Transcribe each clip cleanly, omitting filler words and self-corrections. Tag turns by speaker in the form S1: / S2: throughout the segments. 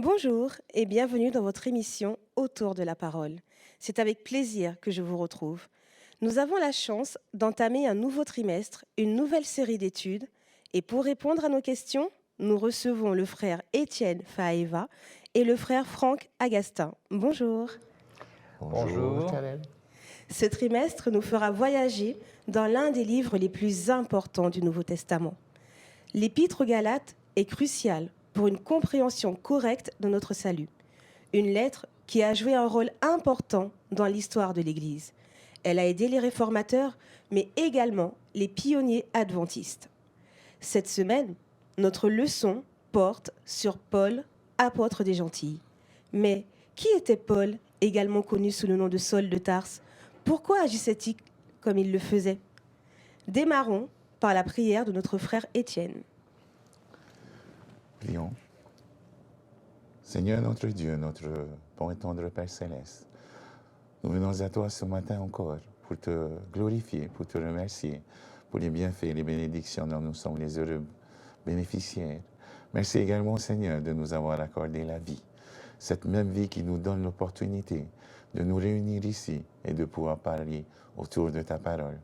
S1: Bonjour et bienvenue dans votre émission Autour de la parole. C'est avec plaisir que je vous retrouve. Nous avons la chance d'entamer un nouveau trimestre, une nouvelle série d'études, et pour répondre à nos questions, nous recevons le frère Étienne Faeva et le frère Franck Agustin. Bonjour.
S2: Bonjour.
S3: Caleb.
S1: Ce trimestre nous fera voyager dans l'un des livres les plus importants du Nouveau Testament. L'Épître aux Galates est cruciale pour une compréhension correcte de notre salut. Une lettre qui a joué un rôle important dans l'histoire de l'Église. Elle a aidé les réformateurs, mais également les pionniers adventistes. Cette semaine, notre leçon porte sur Paul, apôtre des Gentils. Mais qui était Paul, également connu sous le nom de Saul de Tarse? Pourquoi agissait-il comme il le faisait? Démarrons par la prière de notre frère Étienne.
S3: Prions. Seigneur notre Dieu, notre bon et tendre Père Céleste, nous venons à toi ce matin encore pour te glorifier, pour te remercier pour les bienfaits et les bénédictions dont nous sommes les heureux bénéficiaires. Merci également, Seigneur, de nous avoir accordé la vie, cette même vie qui nous donne l'opportunité de nous réunir ici et de pouvoir parler autour de ta parole.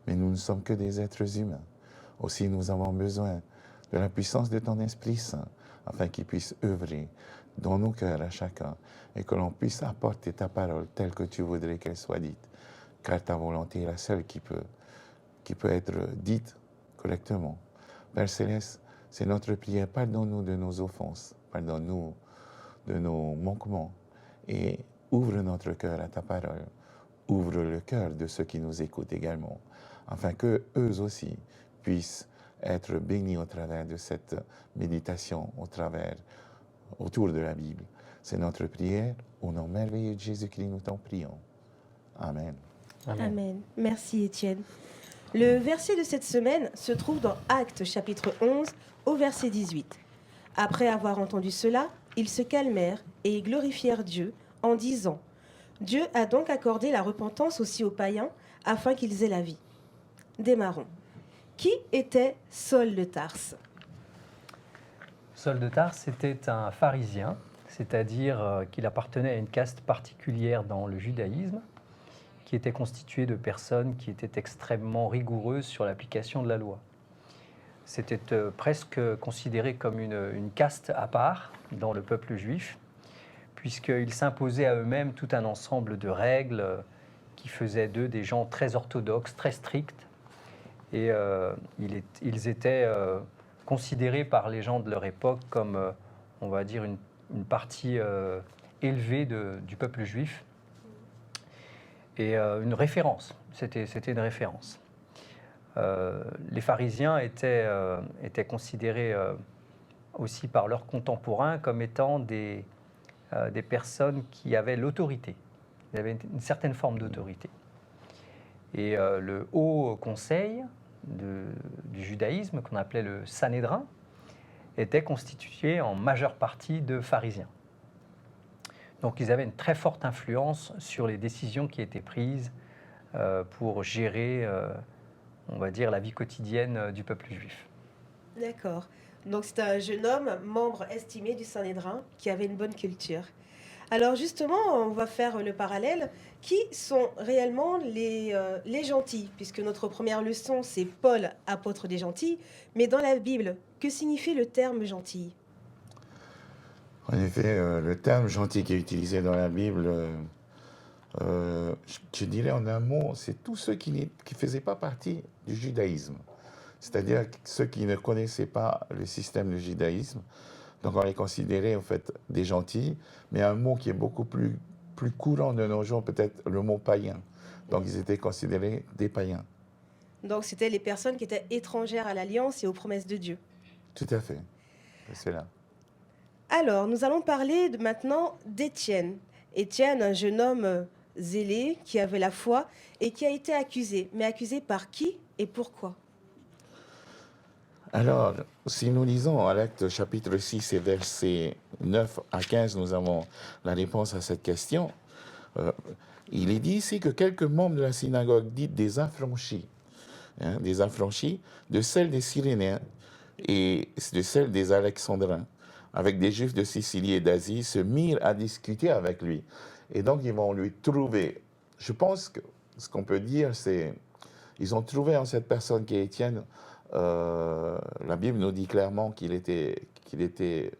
S3: Mais nous ne sommes que des êtres humains. Aussi, nous avons besoin de la puissance de ton Esprit Saint, afin qu'il puisse œuvrer dans nos cœurs à chacun, et que l'on puisse apporter ta parole telle que tu voudrais qu'elle soit dite, car ta volonté est la seule qui peut être dite correctement. Père Céleste, c'est notre prière, pardonne-nous de nos offenses, pardonne-nous de nos manquements, et ouvre notre cœur à ta parole, ouvre le cœur de ceux qui nous écoutent également, afin qu'eux aussi puissent être bénis au travers de cette méditation, autour de la Bible. C'est notre prière. Au nom merveilleux de Jésus-Christ, nous t'en prions. Amen.
S1: Amen. Merci Étienne. Le verset de cette semaine se trouve dans Actes chapitre 11 au verset 18. Après avoir entendu cela, ils se calmèrent et ils glorifièrent Dieu en disant: Dieu a donc accordé la repentance aussi aux païens afin qu'ils aient la vie. Démarrons. Qui était Saul de Tarse?
S2: Saul de Tarse était un pharisien, c'est-à-dire qu'il appartenait à une caste particulière dans le judaïsme, qui était constituée de personnes qui étaient extrêmement rigoureuses sur l'application de la loi. C'était presque considéré comme une caste à part dans le peuple juif, puisqu'ils s'imposaient à eux-mêmes tout un ensemble de règles qui faisaient d'eux des gens très orthodoxes, très stricts. Et ils étaient considérés par les gens de leur époque comme, on va dire, une partie élevée du peuple juif. Et une référence, c'était une référence. Les pharisiens étaient considérés aussi par leurs contemporains comme étant des personnes qui avaient l'autorité. Ils avaient une certaine forme d'autorité. Et le haut conseil du judaïsme, qu'on appelait le Sanhédrin, était constitué en majeure partie de pharisiens. Donc ils avaient une très forte influence sur les décisions qui étaient prises pour gérer, on va dire, la vie quotidienne du peuple juif.
S1: D'accord. Donc c'est un jeune homme, membre estimé du Sanhédrin, qui avait une bonne culture. Alors justement, on va faire le parallèle. Qui sont réellement les gentils? Puisque notre première leçon, c'est Paul, apôtre des gentils. Mais dans la Bible, que signifie le terme gentil?
S3: En effet, le terme gentil qui est utilisé dans la Bible, je dirais en un mot, c'est tous ceux qui ne faisaient pas partie du judaïsme. C'est-à-dire ceux qui ne connaissaient pas le système du judaïsme. Donc on les considérait en fait des gentils, mais un mot qui est beaucoup plus courant de nos jours, peut-être le mot païen. Donc ils étaient considérés des païens.
S1: Donc c'était les personnes qui étaient étrangères à l'alliance et aux promesses de Dieu.
S3: Tout à fait. C'est là.
S1: Alors, nous allons parler maintenant d'Étienne. Étienne, un jeune homme zélé qui avait la foi et qui a été accusé. Mais accusé par qui et pourquoi?
S3: Alors, si nous lisons à l'Acte chapitre 6 et versets 9 à 15, nous avons la réponse à cette question. Il est dit ici que quelques membres de la synagogue dite des affranchis, de celle des Cyréniens et de celle des Alexandrins, avec des Juifs de Sicile et d'Asie, se mirent à discuter avec lui. Et donc, ils vont lui trouver. Je pense que ce qu'on peut dire, c'est ils ont trouvé en cette personne qui est Étienne. La Bible nous dit clairement qu'il était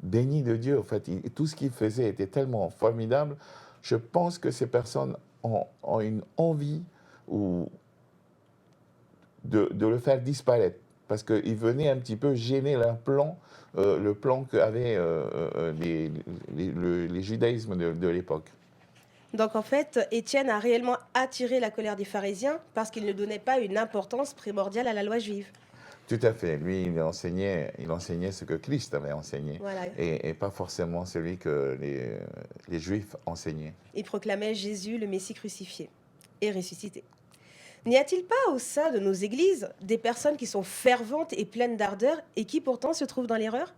S3: béni de Dieu. En fait, tout ce qu'il faisait était tellement formidable. Je pense que ces personnes ont une envie de le faire disparaître. Parce qu'il venait un petit peu gêner leur plan, le plan qu'avaient les judaïsmes de l'époque.
S1: Donc en fait, Étienne a réellement attiré la colère des pharisiens parce qu'il ne donnait pas une importance primordiale à la loi juive.
S3: Tout à fait. Lui, il enseignait ce que Christ avait enseigné
S1: Voilà.
S3: et pas forcément celui que les Juifs enseignaient.
S1: Il proclamait Jésus, le Messie crucifié et ressuscité. N'y a-t-il pas au sein de nos églises des personnes qui sont ferventes et pleines d'ardeur et qui pourtant se trouvent dans l'erreur ?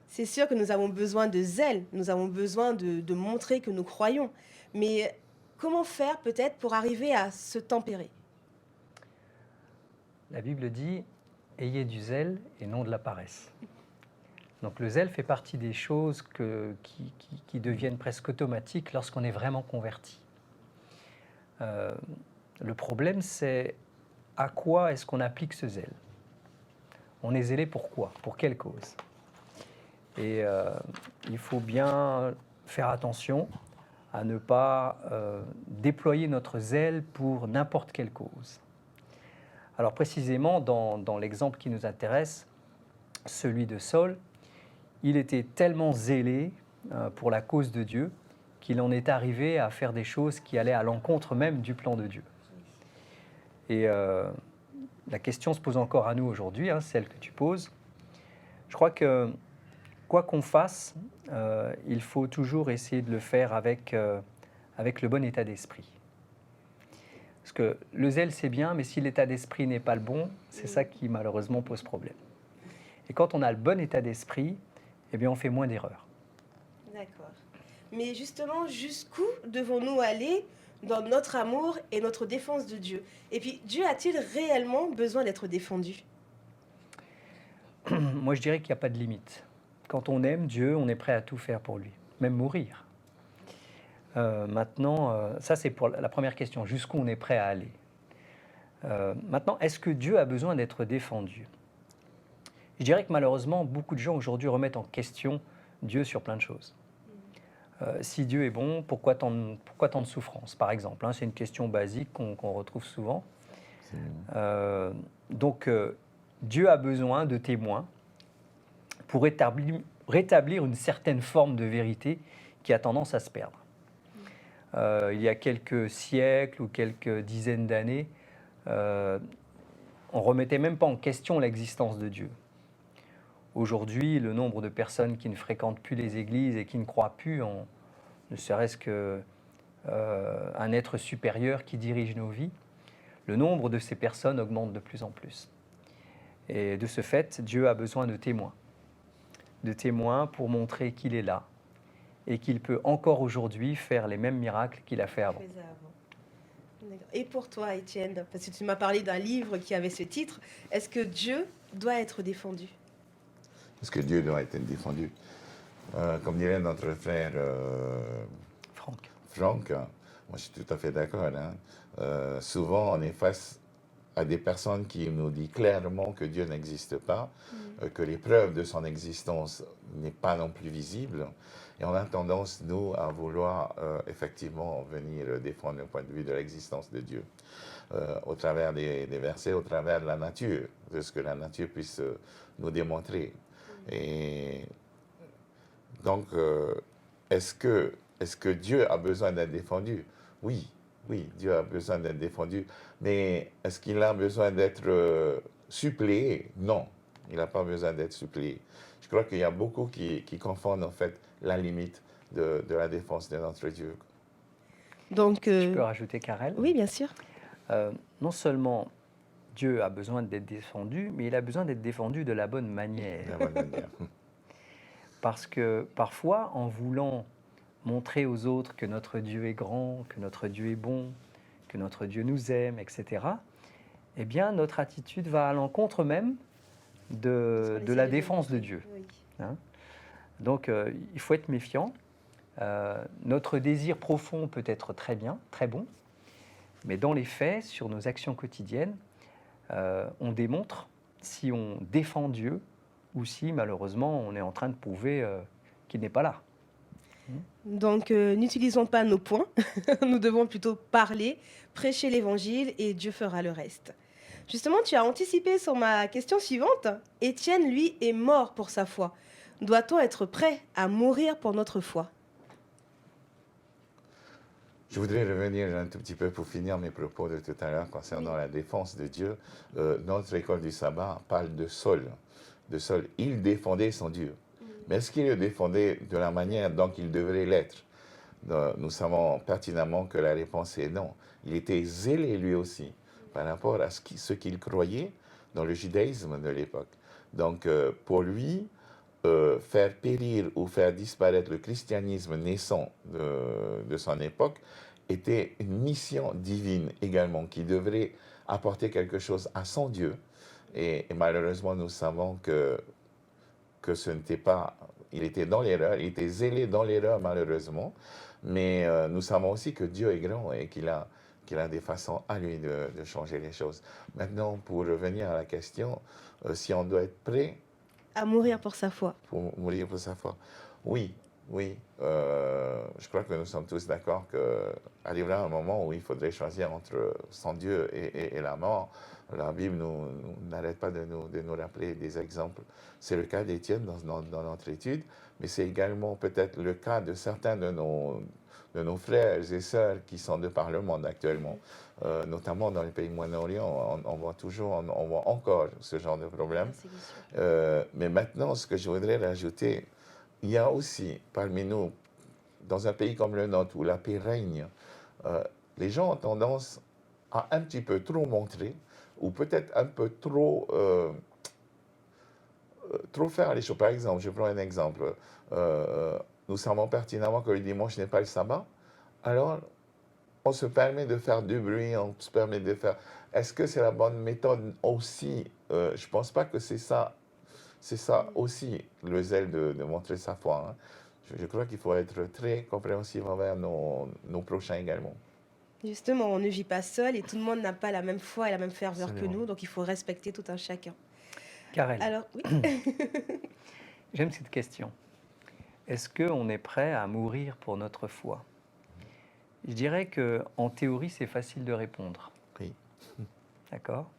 S1: C'est sûr que nous avons besoin de zèle, nous avons besoin de montrer que nous croyons. Mais comment faire peut-être pour arriver à se tempérer ?
S2: La Bible dit « Ayez du zèle et non de la paresse ». Donc le zèle fait partie des choses qui deviennent presque automatiques lorsqu'on est vraiment converti. Le problème, c'est à quoi est-ce qu'on applique ce zèle ? On est zélé pour quoi ? Pour quelle cause ? Et il faut bien faire attention à ne pas déployer notre zèle pour n'importe quelle cause. Alors précisément, dans l'exemple qui nous intéresse, celui de Saul, il était tellement zélé pour la cause de Dieu qu'il en est arrivé à faire des choses qui allaient à l'encontre même du plan de Dieu. Et la question se pose encore à nous aujourd'hui, celle que tu poses. Je crois que quoi qu'on fasse, il faut toujours essayer de le faire avec le bon état d'esprit. Parce que le zèle, c'est bien, mais si l'état d'esprit n'est pas le bon, c'est ça qui malheureusement pose problème. Et quand on a le bon état d'esprit, eh bien, on fait moins d'erreurs.
S1: D'accord. Mais justement, jusqu'où devons-nous aller dans notre amour et notre défense de Dieu ? Et puis, Dieu a-t-il réellement besoin d'être défendu ?
S2: Moi, je dirais qu'il n'y a pas de limite. Quand on aime Dieu, on est prêt à tout faire pour lui, même mourir. Maintenant, ça c'est pour la première question, jusqu'où on est prêt à aller. Maintenant, est-ce que Dieu a besoin d'être défendu ? Je dirais que malheureusement, beaucoup de gens aujourd'hui remettent en question Dieu sur plein de choses. Si Dieu est bon, pourquoi tant de souffrance, par exemple, c'est une question basique qu'on retrouve souvent. Donc, Dieu a besoin de témoins pour rétablir une certaine forme de vérité qui a tendance à se perdre. Il y a quelques siècles ou quelques dizaines d'années, on ne remettait même pas en question l'existence de Dieu. Aujourd'hui, le nombre de personnes qui ne fréquentent plus les églises et qui ne croient plus en ne serait-ce qu'un être supérieur qui dirige nos vies, le nombre de ces personnes augmente de plus en plus. Et de ce fait, Dieu a besoin de témoins pour montrer qu'il est là et qu'il peut encore aujourd'hui faire les mêmes miracles qu'il a fait avant.
S1: Et pour toi, Étienne, parce que tu m'as parlé d'un livre qui avait ce titre, est-ce que Dieu doit être défendu ?
S3: Est-ce que Dieu doit être défendu ? Comme dirait notre frère Franck, moi je suis tout à fait d'accord. Souvent, on est face à des personnes qui nous disent clairement que Dieu n'existe pas, que les preuves de son existence n'est pas non plus visible. Et on a tendance, nous, à vouloir effectivement venir défendre le point de vue de l'existence de Dieu, au travers des versets, au travers de la nature, de ce que la nature puisse nous démontrer. Et donc, est-ce que Dieu a besoin d'être défendu ? Oui, Dieu a besoin d'être défendu, mais est-ce qu'il a besoin d'être suppléé ? Non, il n'a pas besoin d'être suppléé. Je crois qu'il y a beaucoup qui confondent en fait la limite de la défense de notre Dieu.
S1: Donc,
S2: Je peux rajouter, Karel ?
S1: Oui, bien sûr.
S2: Non seulement Dieu a besoin d'être défendu, mais il a besoin d'être défendu de la bonne manière.
S3: La bonne manière.
S2: Parce que parfois, en voulant montrer aux autres que notre Dieu est grand, que notre Dieu est bon, que notre Dieu nous aime, etc., eh bien, notre attitude va à l'encontre même de la défense de Dieu.
S1: Oui.
S2: Hein. Donc, il faut être méfiant. Notre désir profond peut être très bien, très bon, mais dans les faits, sur nos actions quotidiennes, on démontre si on défend Dieu ou si, malheureusement, on est en train de prouver qu'il n'est pas là.
S1: Donc, n'utilisons pas nos points. Nous devons plutôt parler, prêcher l'évangile et Dieu fera le reste. Justement, tu as anticipé sur ma question suivante. Étienne, lui, est mort pour sa foi. Doit-on être prêt à mourir pour notre foi?
S3: Je voudrais revenir un tout petit peu pour finir mes propos de tout à l'heure concernant la défense de Dieu. Notre école du sabbat parle de Saul. De Saul, il défendait son Dieu. Mais est-ce qu'il le défendait de la manière dont il devrait l'être? Nous savons pertinemment que la réponse est non. Il était zélé lui aussi par rapport à ce qu'il croyait dans le judaïsme de l'époque. Donc pour lui, faire périr ou faire disparaître le christianisme naissant de son époque était une mission divine également, qui devrait apporter quelque chose à son Dieu. Et malheureusement, nous savons que ce n'était pas... Il était dans l'erreur, il était zélé dans l'erreur malheureusement, mais nous savons aussi que Dieu est grand et qu'il a des façons à lui de changer les choses. Maintenant, pour revenir à la question, si on doit être prêt
S1: À mourir pour sa foi.
S3: pour mourir pour sa foi. Oui, oui. Je crois que nous sommes tous d'accord qu'arrivera un moment où il faudrait choisir entre son Dieu et la mort. La Bible n'arrête pas de nous rappeler des exemples. C'est le cas d'Étienne dans notre étude, mais c'est également peut-être le cas de certains de nos frères et sœurs qui sont de par le monde actuellement. Notamment dans les pays Moyen-Orient, on voit encore ce genre de problème. Mais maintenant, ce que je voudrais rajouter, il y a aussi parmi nous, dans un pays comme le nôtre où la paix règne, les gens ont tendance à un petit peu trop montrer, ou peut-être un peu trop faire les choses. Par exemple, je prends un exemple. Nous savons pertinemment que le dimanche n'est pas le sabbat, alors on se permet de faire du bruit, on se permet de faire... Est-ce que c'est la bonne méthode aussi? Je ne pense pas que c'est ça aussi, le zèle de montrer sa foi. Hein. Je crois qu'il faut être très compréhensif envers nos prochains également.
S1: Justement, on ne vit pas seul et tout le monde n'a pas la même foi et la même ferveur
S2: Absolument.
S1: que nous, donc il faut respecter tout un chacun.
S2: Karel,
S1: Alors, oui.
S2: j'aime cette question. Est-ce qu'on est prêt à mourir pour notre foi? Je dirais qu'en théorie, c'est facile de répondre.
S3: Oui.
S2: D'accord.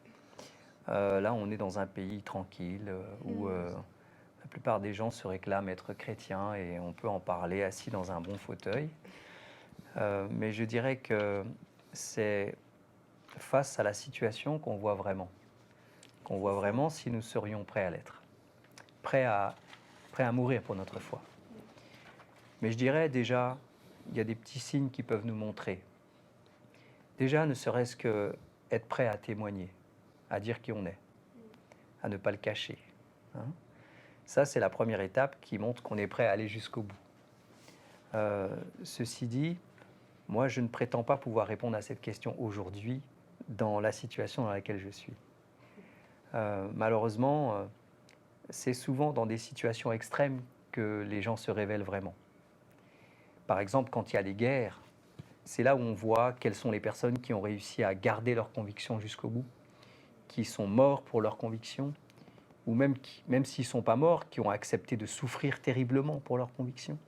S2: Là, on est dans un pays tranquille où la plupart des gens se réclament être chrétiens et on peut en parler assis dans un bon fauteuil. Mais je dirais que c'est face à la situation qu'on voit vraiment si nous serions prêts à l'être, prêts à mourir pour notre foi. Mais je dirais déjà, il y a des petits signes qui peuvent nous montrer. Déjà, ne serait-ce que être prêt à témoigner, à dire qui on est, à ne pas le cacher. Hein. Ça, c'est la première étape qui montre qu'on est prêt à aller jusqu'au bout. Ceci dit, moi, je ne prétends pas pouvoir répondre à cette question aujourd'hui dans la situation dans laquelle je suis. Malheureusement, c'est souvent dans des situations extrêmes que les gens se révèlent vraiment. Par exemple, quand il y a les guerres, c'est là où on voit quelles sont les personnes qui ont réussi à garder leurs convictions jusqu'au bout, qui sont morts pour leurs convictions, ou même s'ils ne sont pas morts, qui ont accepté de souffrir terriblement pour leurs convictions.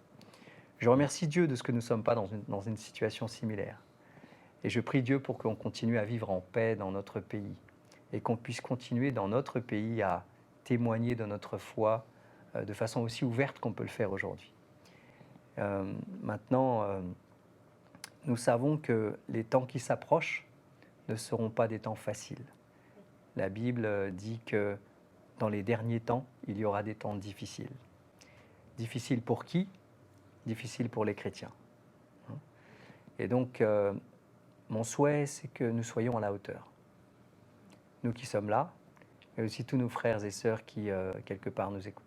S2: Je remercie Dieu de ce que nous ne sommes pas dans une situation similaire. Et je prie Dieu pour qu'on continue à vivre en paix dans notre pays et qu'on puisse continuer dans notre pays à témoigner de notre foi de façon aussi ouverte qu'on peut le faire aujourd'hui. Maintenant, nous savons que les temps qui s'approchent ne seront pas des temps faciles. La Bible dit que dans les derniers temps, il y aura des temps difficiles. Difficiles pour qui? Difficiles pour les chrétiens. Et donc, mon souhait, c'est que nous soyons à la hauteur. Nous qui sommes là, mais aussi tous nos frères et sœurs qui, quelque part, nous écoutent.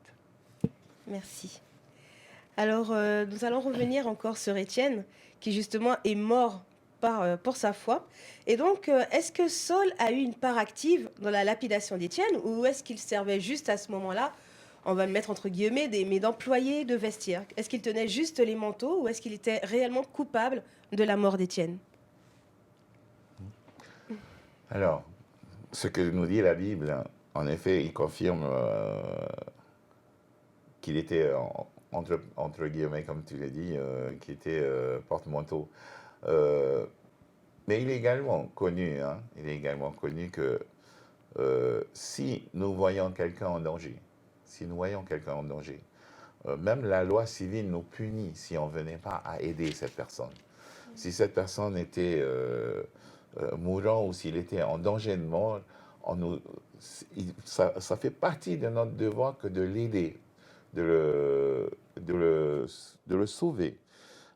S1: Merci. Alors, nous allons revenir encore sur Étienne, qui justement est mort pour sa foi. Et donc, est-ce que Saul a eu une part active dans la lapidation d'Étienne ou est-ce qu'il servait juste à ce moment-là, on va le mettre entre guillemets, mais d'employé de vestiaire? Est-ce qu'il tenait juste les manteaux ou est-ce qu'il était réellement coupable de la mort d'Étienne?
S3: Alors, ce que nous dit la Bible, en effet, il confirme qu'il était, entre guillemets, comme tu l'as dit, qu'il était porte-manteau. Mais il est également connu, il est également connu que si nous voyons quelqu'un en danger, même la loi civile nous punit si on ne venait pas à aider cette personne. Si cette personne était mourant ou s'il était en danger de mort, ça fait partie de notre devoir que de l'aider, de le sauver.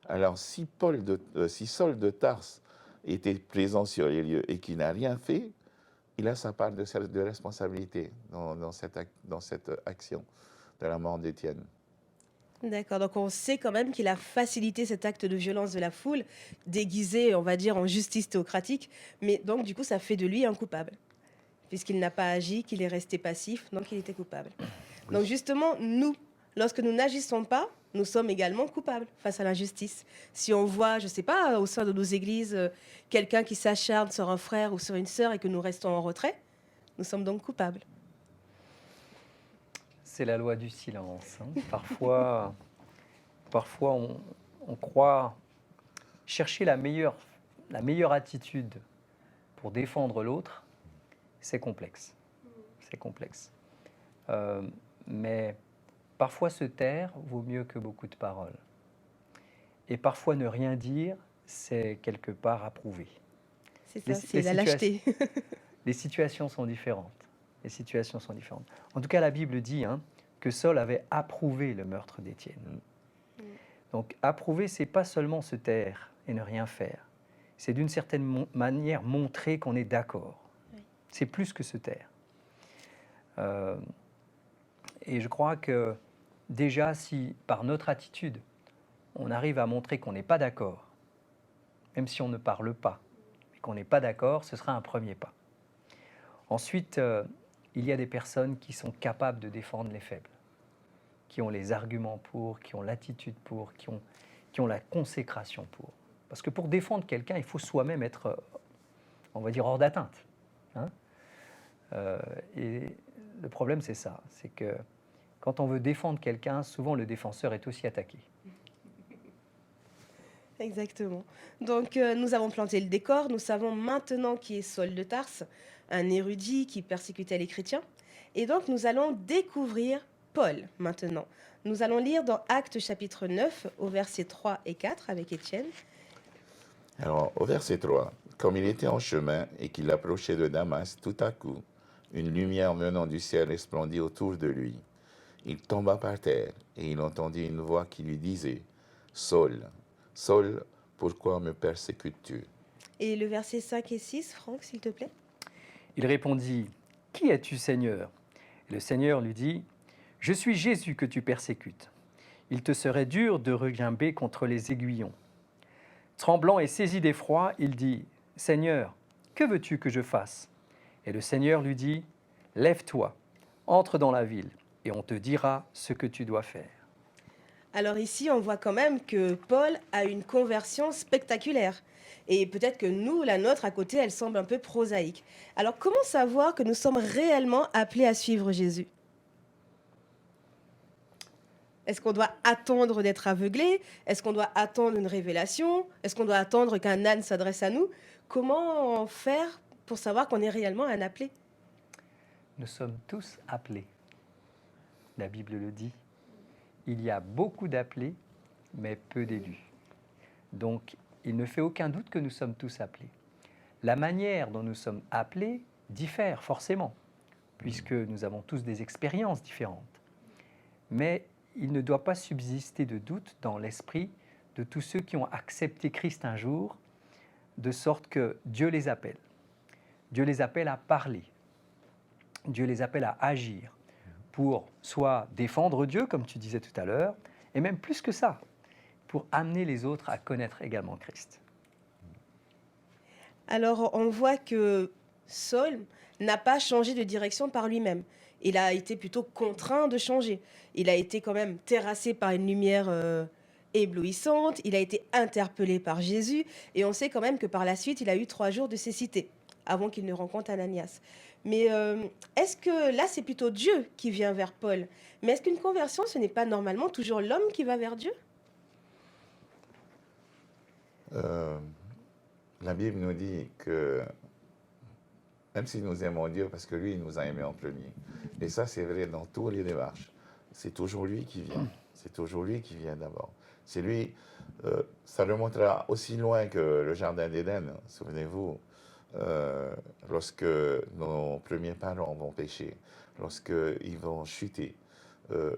S3: Alors, si Saul de Tarse était présent sur les lieux et qu'il n'a rien fait, il a sa part de responsabilité dans cette action de la mort d'Étienne.
S1: D'accord, donc on sait quand même qu'il a facilité cet acte de violence de la foule, déguisé, on va dire, en justice théocratique, mais donc du coup ça fait de lui un coupable, puisqu'il n'a pas agi, qu'il est resté passif, donc il était coupable.
S3: Oui.
S1: Donc justement, nous, lorsque nous n'agissons pas, nous sommes également coupables face à l'injustice. Si on voit, je ne sais pas, au sein de nos églises, quelqu'un qui s'acharne sur un frère ou sur une sœur et que nous restons en retrait, nous sommes donc coupables.
S2: C'est la loi du silence. Parfois on croit chercher la meilleure attitude pour défendre l'autre. C'est complexe. C'est complexe. Mais parfois se taire vaut mieux que beaucoup de paroles. Et parfois ne rien dire, c'est quelque part approuver.
S1: C'est ça, c'est la lâcheté.
S2: Les situations sont différentes. En tout cas, la Bible dit que Saul avait approuvé le meurtre d'Étienne. Donc, approuver, c'est pas seulement se taire et ne rien faire. C'est d'une certaine manière montrer qu'on est d'accord. Oui. C'est plus que se taire. Et je crois que déjà, si par notre attitude, on arrive à montrer qu'on n'est pas d'accord, même si on ne parle pas, mais qu'on n'est pas d'accord, ce sera un premier pas. Ensuite, il y a des personnes qui sont capables de défendre les faibles, qui ont les arguments pour, qui ont l'attitude pour, qui ont la consécration pour. Parce que pour défendre quelqu'un, il faut soi-même être, on va dire, hors d'atteinte. Et le problème, c'est ça, c'est que quand on veut défendre quelqu'un, souvent le défenseur est aussi attaqué.
S1: Exactement. Donc, nous avons planté le décor. Nous savons maintenant qui est Saul de Tarse, un érudit qui persécutait les chrétiens. Et donc, nous allons découvrir Paul maintenant. Nous allons lire dans Actes chapitre 9, au verset 3 et 4, avec Étienne.
S3: Alors, au verset 3, « Comme il était en chemin et qu'il approchait de Damas, tout à coup, une lumière venant du ciel resplendit autour de lui. Il tomba par terre et il entendit une voix qui lui disait, « Saul, Saul, pourquoi me persécutes-tu »
S1: Et le verset 5 et 6, Franck, s'il te plaît.
S2: Il répondit, « Qui es-tu, Seigneur » Et le Seigneur lui dit, « Je suis Jésus que tu persécutes. Il te serait dur de regimber contre les aiguillons. » Tremblant et saisi d'effroi, il dit, « Seigneur, que veux-tu que je fasse » Et le Seigneur lui dit, « Lève-toi, entre dans la ville, et on te dira ce que tu dois faire. »
S1: Alors ici, on voit quand même que Paul a une conversion spectaculaire. Et peut-être que nous, la nôtre, à côté, elle semble un peu prosaïque. Alors comment savoir que nous sommes réellement appelés à suivre Jésus ? Est-ce qu'on doit attendre d'être aveuglé ? Est-ce qu'on doit attendre une révélation ? Est-ce qu'on doit attendre qu'un âne s'adresse à nous ? Comment faire pour savoir qu'on est réellement un appelé ?
S2: Nous sommes tous appelés. La Bible le dit. Il y a beaucoup d'appelés, mais peu d'élus. Donc, il ne fait aucun doute que nous sommes tous appelés. La manière dont nous sommes appelés diffère forcément, puisque nous avons tous des expériences différentes. Mais il ne doit pas subsister de doute dans l'esprit de tous ceux qui ont accepté Christ un jour, de sorte que Dieu les appelle. Dieu les appelle à parler. Dieu les appelle à agir pour soit défendre Dieu, comme tu disais tout à l'heure, et même plus que ça, pour amener les autres à connaître également Christ.
S1: Alors, on voit que Saul n'a pas changé de direction par lui-même. Il a été plutôt contraint de changer. Il a été quand même terrassé par une lumière éblouissante. Il a été interpellé par Jésus. Et on sait quand même que par la suite, il a eu 3 jours de cécité avant qu'il ne rencontre Ananias. Mais est-ce que là, c'est plutôt Dieu qui vient vers Paul? Mais est-ce qu'une conversion, ce n'est pas normalement toujours l'homme qui va vers Dieu?
S3: Euh, la Bible nous dit que même si nous aimons Dieu, parce que lui, il nous a aimés en premier. Et ça, c'est vrai dans toutes les démarches. C'est toujours lui qui vient. C'est toujours lui qui vient d'abord. C'est lui, ça remontera aussi loin que le Jardin d'Éden. Souvenez-vous, lorsque nos premiers parents vont pécher, lorsqu'ils vont chuter,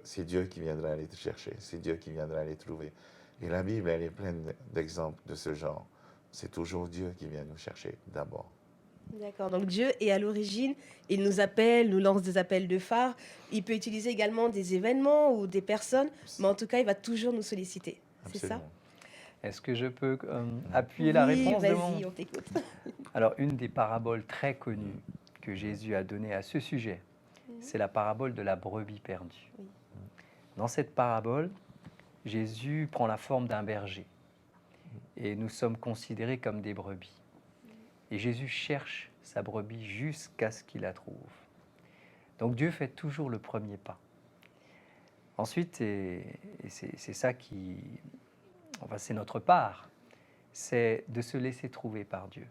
S3: c'est Dieu qui viendra les chercher. C'est Dieu qui viendra les trouver. Et la Bible, elle est pleine d'exemples de ce genre. C'est toujours Dieu qui vient nous chercher d'abord.
S1: D'accord, donc Dieu est à l'origine, il nous appelle, nous lance des appels de phare. Il peut utiliser également des événements ou des personnes, mais en tout cas, il va toujours nous solliciter. C'est ça?
S3: Absolument.
S2: Est-ce que je peux appuyer la
S1: Oui,
S2: réponse de
S1: vas-y, on t'écoute.
S2: Alors, une des paraboles très connues que Jésus a données à ce sujet, c'est la parabole de la brebis perdue.
S1: Oui.
S2: Dans cette parabole, Jésus prend la forme d'un berger et nous sommes considérés comme des brebis. Et Jésus cherche sa brebis jusqu'à ce qu'il la trouve. Donc Dieu fait toujours le premier pas. Ensuite, et c'est ça qui... Enfin, c'est notre part, c'est de se laisser trouver par Dieu.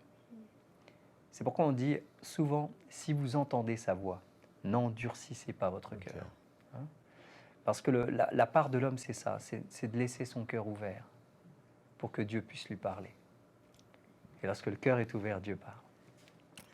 S2: C'est pourquoi on dit souvent, si vous entendez sa voix, n'endurcissez pas votre cœur. Hein? Parce que la part de l'homme, c'est ça, c'est de laisser son cœur ouvert pour que Dieu puisse lui parler. Et lorsque le cœur est ouvert, Dieu parle.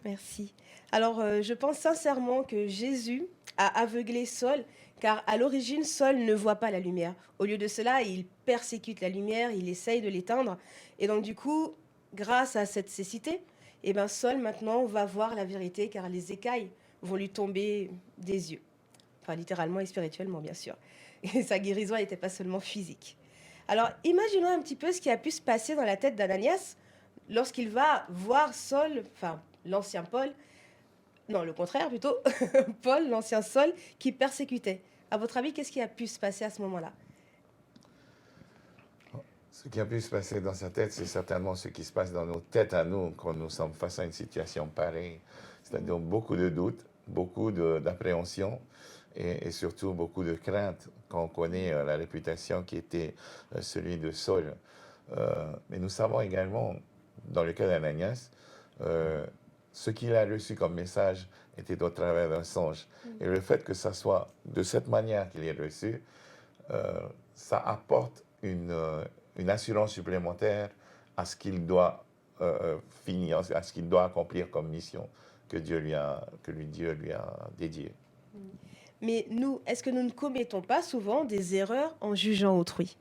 S1: Merci. Alors, je pense sincèrement que Jésus a aveuglé Saul, car à l'origine, Saul ne voit pas la lumière. Au lieu de cela, il persécute la lumière, il essaye de l'éteindre. Et donc, du coup, grâce à cette cécité, eh ben, Saul, maintenant, va voir la vérité, car les écailles vont lui tomber des yeux. Enfin, littéralement et spirituellement, bien sûr. Et sa guérison n'était pas seulement physique. Alors, imaginons un petit peu ce qui a pu se passer dans la tête d'Ananias lorsqu'il va voir Saul, enfin, l'ancien Paul, non, le contraire plutôt, Paul, l'ancien Saul, qui persécutait. À votre avis, qu'est-ce qui a pu se passer à ce moment-là?
S3: Ce qui a pu se passer dans sa tête, c'est certainement ce qui se passe dans nos têtes à nous quand nous sommes face à une situation pareille. C'est-à-dire beaucoup de doutes, beaucoup d'appréhension et surtout beaucoup de crainte quand on connaît la réputation qui était celui de Saul. Mais nous savons également, dans le cas d'Ananias, ce qu'il a reçu comme message était au travers d'un songe. Et le fait que ça soit de cette manière qu'il est reçu, ça apporte une assurance supplémentaire à ce qu'il doit finir, à ce qu'il doit accomplir comme mission que Dieu lui a dédiée.
S1: Mais nous, est-ce que nous ne commettons pas souvent des erreurs en jugeant autrui?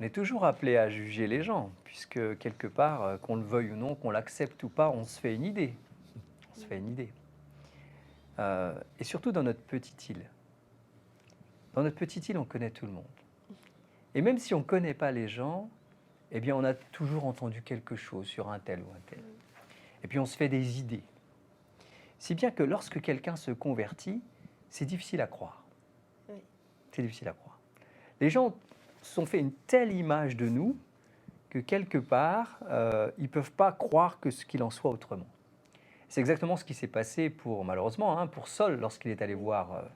S2: On est toujours appelé à juger les gens, puisque quelque part, qu'on le veuille ou non, qu'on l'accepte ou pas, on se fait une idée. On se fait une idée. Et surtout dans notre petite île. Dans notre petite île, on connaît tout le monde. Et même si on ne connaît pas les gens, eh bien, on a toujours entendu quelque chose sur un tel ou un tel. Et puis, on se fait des idées. Si bien que lorsque quelqu'un se convertit, c'est difficile à croire.
S1: Oui.
S2: C'est difficile à croire. Les gens se sont fait une telle image de nous que quelque part, ils ne peuvent pas croire que ce qu'il en soit autrement. C'est exactement ce qui s'est passé pour, malheureusement, pour Saul lorsqu'il est allé voir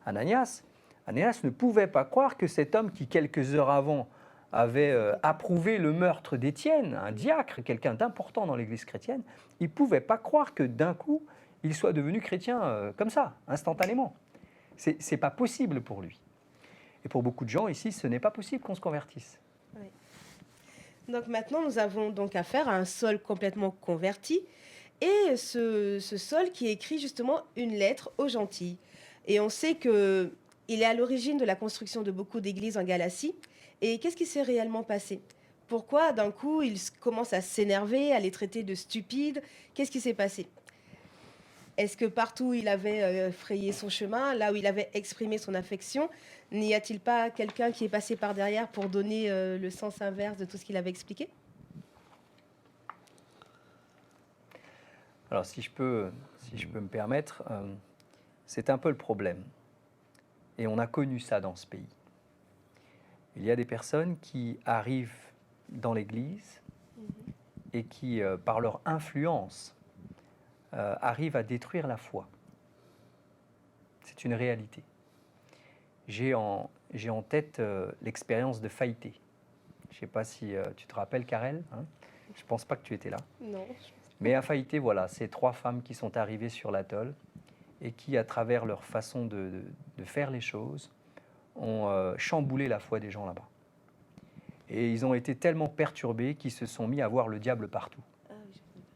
S2: Ananias. Ananias ne pouvait pas croire que cet homme qui, quelques heures avant, avait approuvé le meurtre d'Étienne, un diacre, quelqu'un d'important dans l'Église chrétienne, il ne pouvait pas croire que d'un coup, il soit devenu chrétien comme ça, instantanément. Ce n'est pas possible pour lui. Et pour beaucoup de gens ici, ce n'est pas possible qu'on se convertisse.
S1: Oui. Donc maintenant, nous avons donc affaire à un Saul complètement converti, et ce Saul qui écrit justement une lettre aux gentils. Et on sait qu'il est à l'origine de la construction de beaucoup d'églises en Galatie. Et qu'est-ce qui s'est réellement passé? Pourquoi d'un coup il commence à s'énerver, à les traiter de stupides? Qu'est-ce qui s'est passé? Est-ce que partout où il avait frayé son chemin, là où il avait exprimé son affection, n'y a-t-il pas quelqu'un qui est passé par derrière pour donner le sens inverse de tout ce qu'il avait expliqué?
S2: Alors, si je peux me permettre, c'est un peu le problème. Et on a connu ça dans ce pays. Il y a des personnes qui arrivent dans l'Église et qui, par leur influence, arrivent à détruire la foi. C'est une réalité. J'ai en tête l'expérience de Faïté. Je ne sais pas si tu te rappelles, Karel, hein. Je ne pense pas que tu étais là.
S1: Non.
S2: Mais à Faïté, voilà, c'est 3 femmes qui sont arrivées sur l'atoll et qui, à travers leur façon de faire les choses, ont chamboulé la foi des gens là-bas. Et ils ont été tellement perturbés qu'ils se sont mis à voir le diable partout.
S1: Ah oui, je connais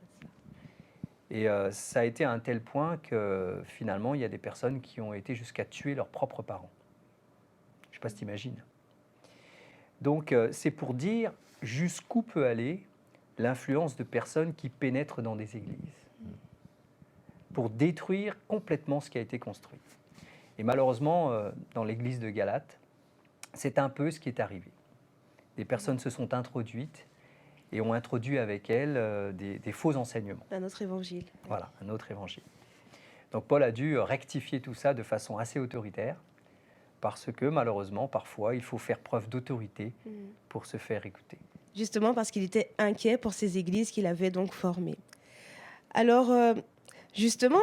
S1: pas ça.
S2: Et ça a été à un tel point que finalement, il y a des personnes qui ont été jusqu'à tuer leurs propres parents. Je ne sais pas si tu imagines. Donc, c'est pour dire jusqu'où peut aller l'influence de personnes qui pénètrent dans des églises pour détruire complètement ce qui a été construit. Et malheureusement, dans l'église de Galate, c'est un peu ce qui est arrivé. Des personnes se sont introduites et ont introduit avec elles des faux enseignements.
S1: Un autre évangile.
S2: Voilà, un autre évangile. Donc Paul a dû rectifier tout ça de façon assez autoritaire, parce que malheureusement, parfois, il faut faire preuve d'autorité pour se faire écouter.
S1: Justement parce qu'il était inquiet pour ces églises qu'il avait donc formées. Alors, justement,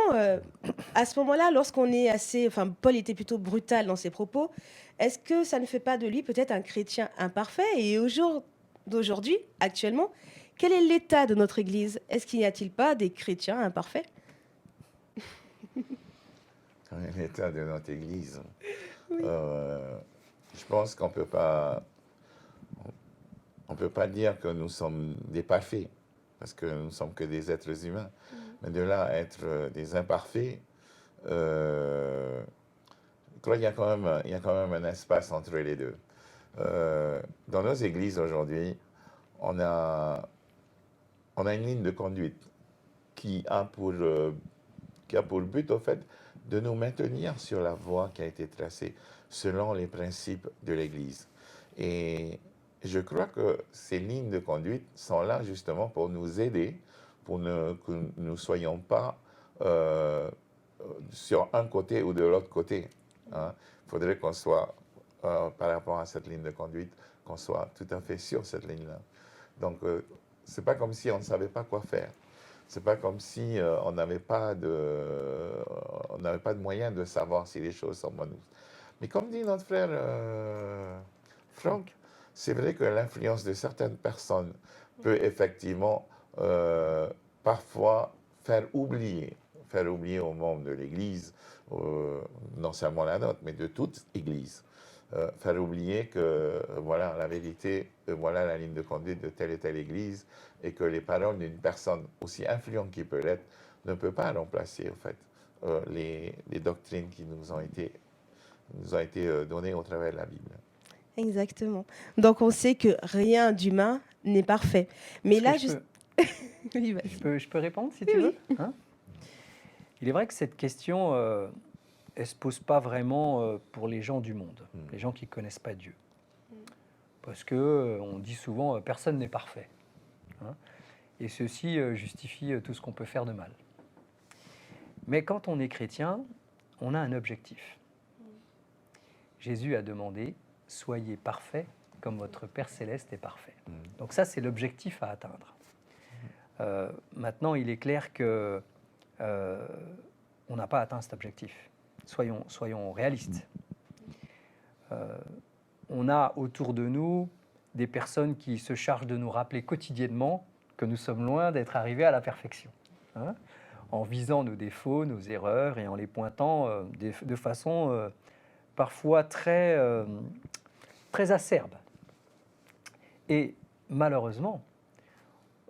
S1: à ce moment-là, lorsqu'on est assez... Enfin, Paul était plutôt brutal dans ses propos. Est-ce que ça ne fait pas de lui peut-être un chrétien imparfait? Et au jour d'aujourd'hui, actuellement, quel est l'état de notre Église? Est-ce qu'il n'y a-t-il pas des chrétiens imparfaits?
S3: Quel est l'état de notre Église? Je pense qu'on peut pas dire que nous sommes des parfaits, parce que nous ne sommes que des êtres humains. Mais de là à être des imparfaits, je crois qu'il y a quand même un espace entre les deux. Dans nos églises aujourd'hui, on a une ligne de conduite qui a pour but, au fait, de nous maintenir sur la voie qui a été tracée selon les principes de l'Église. Et je crois que ces lignes de conduite sont là justement pour nous aider, pour que nous ne soyons pas sur un côté ou de l'autre côté. Hein. Il faudrait qu'on soit, par rapport à cette ligne de conduite, qu'on soit tout à fait sur cette ligne-là. Donc, c'est pas comme si on ne savait pas quoi faire. C'est pas comme si on n'avait pas de moyen de savoir si les choses sont bonnes. Mais comme dit notre frère Franck, c'est vrai que l'influence de certaines personnes peut effectivement parfois faire oublier au membre de l'Église, non seulement la nôtre, mais de toute Église, faire oublier que voilà la vérité, voilà la ligne de conduite de telle et telle Église, et que les paroles d'une personne aussi influente qu'il peut l'être ne peut pas remplacer en fait les doctrines qui nous ont été données au travers de la Bible.
S1: Exactement. Donc on sait que rien d'humain n'est parfait. Mais là,
S2: Oui, je peux répondre si tu veux, hein? Il est vrai que cette question, elle ne se pose pas vraiment pour les gens du monde, les gens qui ne connaissent pas Dieu. Parce qu'on dit souvent, personne n'est parfait. Hein, et ceci justifie tout ce qu'on peut faire de mal. Mais quand on est chrétien, on a un objectif. Jésus a demandé, soyez parfaits comme votre Père Céleste est parfait. Donc ça, c'est l'objectif à atteindre. Maintenant, il est clair que on n'a pas atteint cet objectif. Soyons réalistes. On a autour de nous des personnes qui se chargent de nous rappeler quotidiennement que nous sommes loin d'être arrivés à la perfection, hein, en visant nos défauts, nos erreurs et en les pointant de façon parfois très acerbe. Et malheureusement,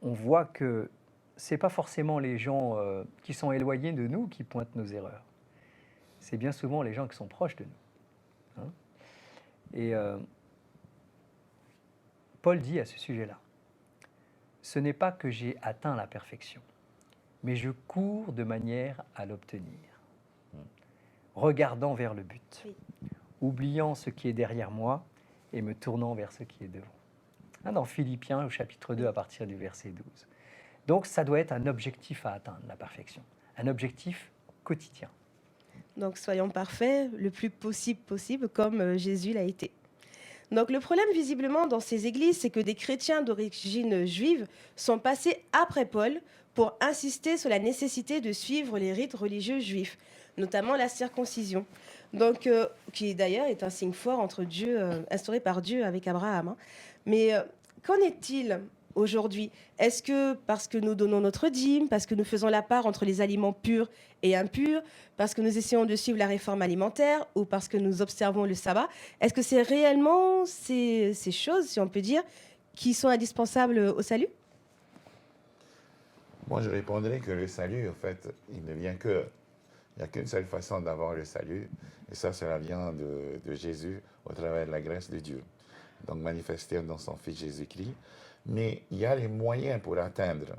S2: on voit que ce n'est pas forcément les gens qui sont éloignés de nous qui pointent nos erreurs. C'est bien souvent les gens qui sont proches de nous. Hein. Et Paul dit à ce sujet-là, « Ce n'est pas que j'ai atteint la perfection, mais je cours de manière à l'obtenir, regardant vers le but, oubliant ce qui est derrière moi et me tournant vers ce qui est devant. » Dans Philippiens, au chapitre 2, à partir du verset 12. Donc ça doit être un objectif à atteindre, la perfection, un objectif quotidien.
S1: Donc soyons parfaits le plus possible, comme Jésus l'a été. Donc le problème visiblement dans ces églises, c'est que des chrétiens d'origine juive sont passés après Paul pour insister sur la nécessité de suivre les rites religieux juifs, notamment la circoncision. Donc, qui d'ailleurs est un signe fort entre Dieu, instauré par Dieu avec Abraham. Hein. Mais qu'en est-il aujourd'hui? Est-ce que parce que nous donnons notre dîme, parce que nous faisons la part entre les aliments purs et impurs, parce que nous essayons de suivre la réforme alimentaire ou parce que nous observons le sabbat, est-ce que c'est réellement ces choses, si on peut dire, qui sont indispensables au salut?
S3: Moi, je répondrais que le salut, en fait, il ne vient que... Il n'y a qu'une seule façon d'avoir le salut, et ça, cela vient de Jésus au travers de la grâce de Dieu, donc manifesté dans son Fils Jésus-Christ. Mais il y a les moyens pour atteindre.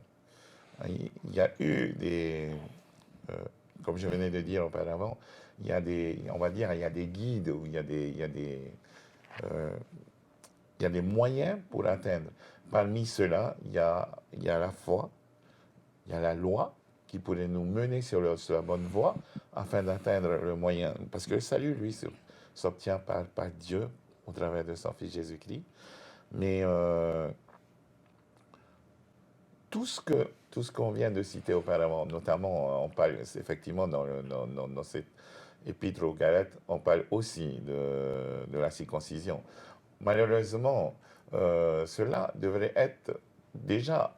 S3: Il y a eu des... comme je venais de dire auparavant, il y a des, on va dire, il y a des guides, ou il y a des moyens pour atteindre. Parmi ceux-là, il y a la foi, il y a la loi qui pourrait nous mener sur la bonne voie afin d'atteindre le moyen. Parce que le salut, lui, s'obtient par Dieu au travers de son Fils Jésus-Christ. Mais tout ce qu'on vient de citer auparavant, notamment, on parle effectivement dans cette épître aux Galates, on parle aussi de la circoncision. Malheureusement, cela devrait être déjà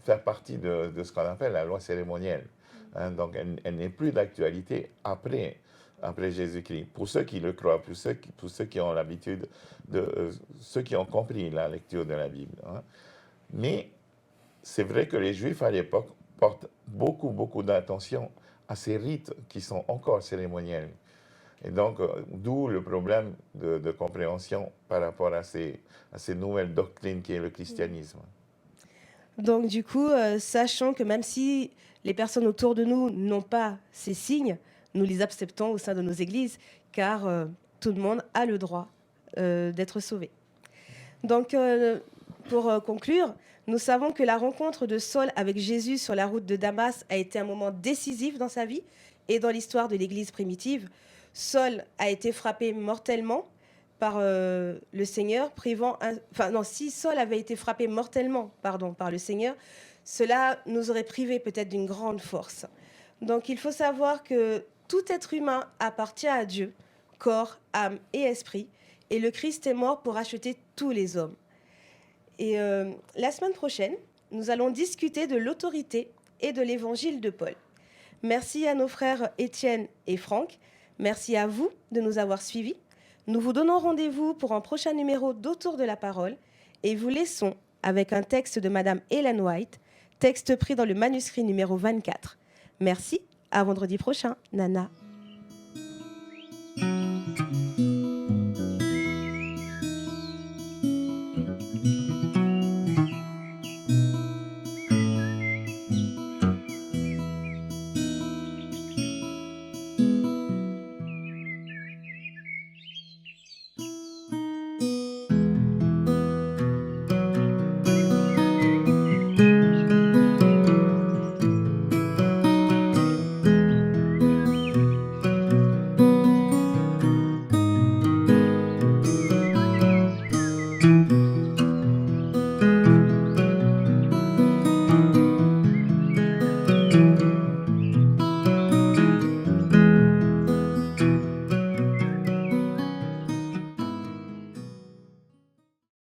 S3: faire partie de ce qu'on appelle la loi cérémonielle. Hein, donc, elle n'est plus d'actualité après Jésus-Christ. Pour ceux qui le croient, pour ceux qui ont l'habitude, ceux qui ont compris la lecture de la Bible. Hein. Mais c'est vrai que les Juifs à l'époque portent beaucoup d'attention à ces rites qui sont encore cérémoniels. Et donc, d'où le problème de compréhension par rapport à ces nouvelles doctrines qui est le christianisme.
S1: Donc du coup, sachant que même si les personnes autour de nous n'ont pas ces signes, nous les acceptons au sein de nos églises, car tout le monde a le droit d'être sauvé. Donc, pour conclure, nous savons que la rencontre de Saul avec Jésus sur la route de Damas a été un moment décisif dans sa vie et dans l'histoire de l'Église primitive. Saul a été frappé mortellement par le Seigneur, si Saul avait été frappé mortellement, par le Seigneur, cela nous aurait privé peut-être d'une grande force. Donc il faut savoir que tout être humain appartient à Dieu, corps, âme et esprit, et le Christ est mort pour acheter tous les hommes. Et la semaine prochaine, nous allons discuter de l'autorité et de l'évangile de Paul. Merci à nos frères Étienne et Franck. Merci à vous de nous avoir suivis. Nous vous donnons rendez-vous pour un prochain numéro d'Autour de la parole et vous laissons avec un texte de Madame Ellen White, texte pris dans le manuscrit numéro 24. Merci, à vendredi prochain, Nana.